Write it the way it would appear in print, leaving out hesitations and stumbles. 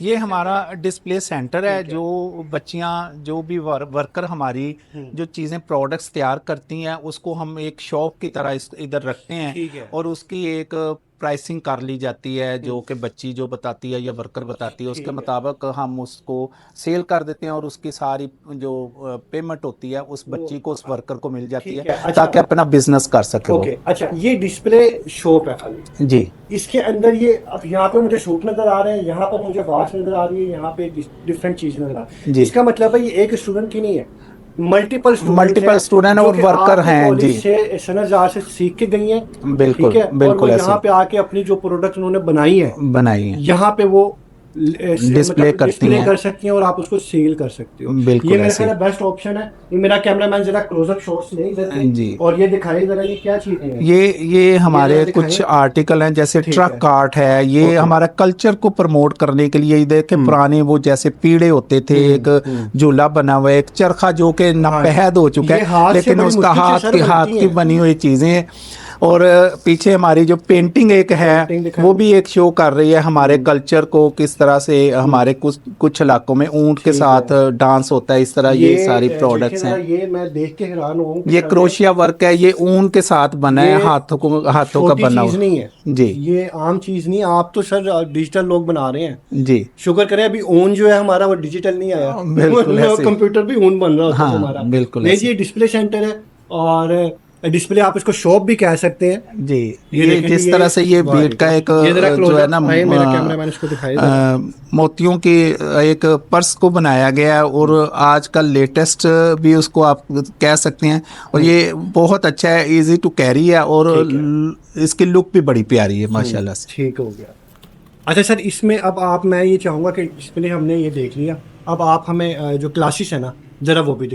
ये हमारा display centre है। ठीक है। जो बच्चियां, जो भी वर्कर हमारी जो चीज़ें प्रोडक्ट्स तैयार करती हैं, उसको हम एक शॉप की तरह इधर रखते हैं ठीक है। और उसकी एक प्राइसिंग कर ली जाती है, जो कि बच्ची जो बताती है या वर्कर बताती है उसके ठीक है। मुताबिक हम उसको सेल कर देते हैं और उसकी सारी जो पेमेंट होती है उस वो बच्ची को, उस वर्कर को मिल जाती ठीक है है। अच्छा। ताकि अपना बिजनेस कर सके वो। ओके, अच्छा, ये डिस्प्ले शॉप है खाली। जी इसके अंदर ये अब यहाँ पे मुझे सूट नजर आ रहे हैं, यहाँ पर मुझे वॉच नजर आ रही है, यहाँ पे डिफरेंट चीज नजर आ रही है। जी। इसका मतलब है ये एक स्टूडेंट की नहीं है, मल्टीपल स्टूडेंट्स मल्टीपल हैं स्टूडेंट जो और कि वर्कर आपके हैं जी। कॉलेज से सनजार से सीख के गई हैं। ठीक बिल्कुल है, और वो बिल्कुल यहाँ ऐसे पे आके अपनी जो प्रोडक्ट उन्होंने बनाई है, बनाई है, यहाँ पे वो डिस्प्ले मतलब करती डिस्प्ले हैं। कर सकती हैं और आप उसको सेल कर सकते हो। ये बिल्कुल मेरे ख्याल ऐसे है बेस्ट ऑप्शन है। ये मेरा कैमरामैन जरा क्लोजअप शॉट्स ले इधर के, जी। और ये दिखाई जरा ये क्या चीजें हैं। ये ये जरा हमारे कुछ दिखाएं। आर्टिकल हैं, जैसे ठीक ट्रक है। कार्ट है। ये ओके। हमारा कल्चर को प्रमोट करने के लिए, इधर के हम्म। पुराने वो जैसे पीढ़े होते थे, एक हम्म। झूला बना हुआ है, एक चरखा जो कि हाँ जी। नपैद हो चुका ये है, हाथ से लेकिन बड़ी उसका मुश्किल से सर बनती हाथ की हैं। बनी हुई चीजें हैं। और पीछे हमारी जो पेंटिंग एक है, पेंटिंग वो दिखाएं। भी एक शो कर रही है हमारे हम्म। कल्चर को, किस तरह से हम्म। हमारे कुछ कुछ इलाकों में ऊंट के ठीक है। साथ डांस होता है, इस तरह ये सारी ये देखिए प्रोडक्ट्स जरा, हैं। ये मैं देख के हैरान हूँ कि ये सर ने, क्रोशिया वर्क है, ये ऊन के साथ बना है, ये हाथों का छोटी बना चीज हुआ। नहीं है। जी ये आम चीज नहीं है। आप तो सर डिजिटल लोग बना रहे हैं। जी। शुक्र करें अभी ओन जो है हमारा वो डिजिटल नहीं आया, बिल्कुल वरना ऐसे। कंप्यूटर भी ओन बन रहा होता तो हाँ हमारा। बिल्कुल नहीं जी, ऐसे। ये डिस्प्ले सेंटर है, और डिस्प्ले आप इसको शॉप भी कह सकते हैं। जी। ये ये देखें जी, जिस ये तरह से ये वेरी बीट का गुड। एक ये जरा जो है क्लोजअप ना आए, मेरा कैमरामैन इसको दिखाए जरा। मोतियों की एक पर्स को बनाया गया है, और आजकल लेटेस्ट भी उसको आप कह सकते हैं। और हम्म। ये बहुत अच्छा है, इजी टू कैरी है, और ठीक है। इसकी लुक भी बड़ी प्यारी है माशाल्लाह से। ठीक हो गया। अच्छा सर, इसमें अब आप, मैं ये चाहूंगा कि डिस्प्ले हमने ये देख लिया, अब आप हमें जो क्लासेस है ना, जरा वो भी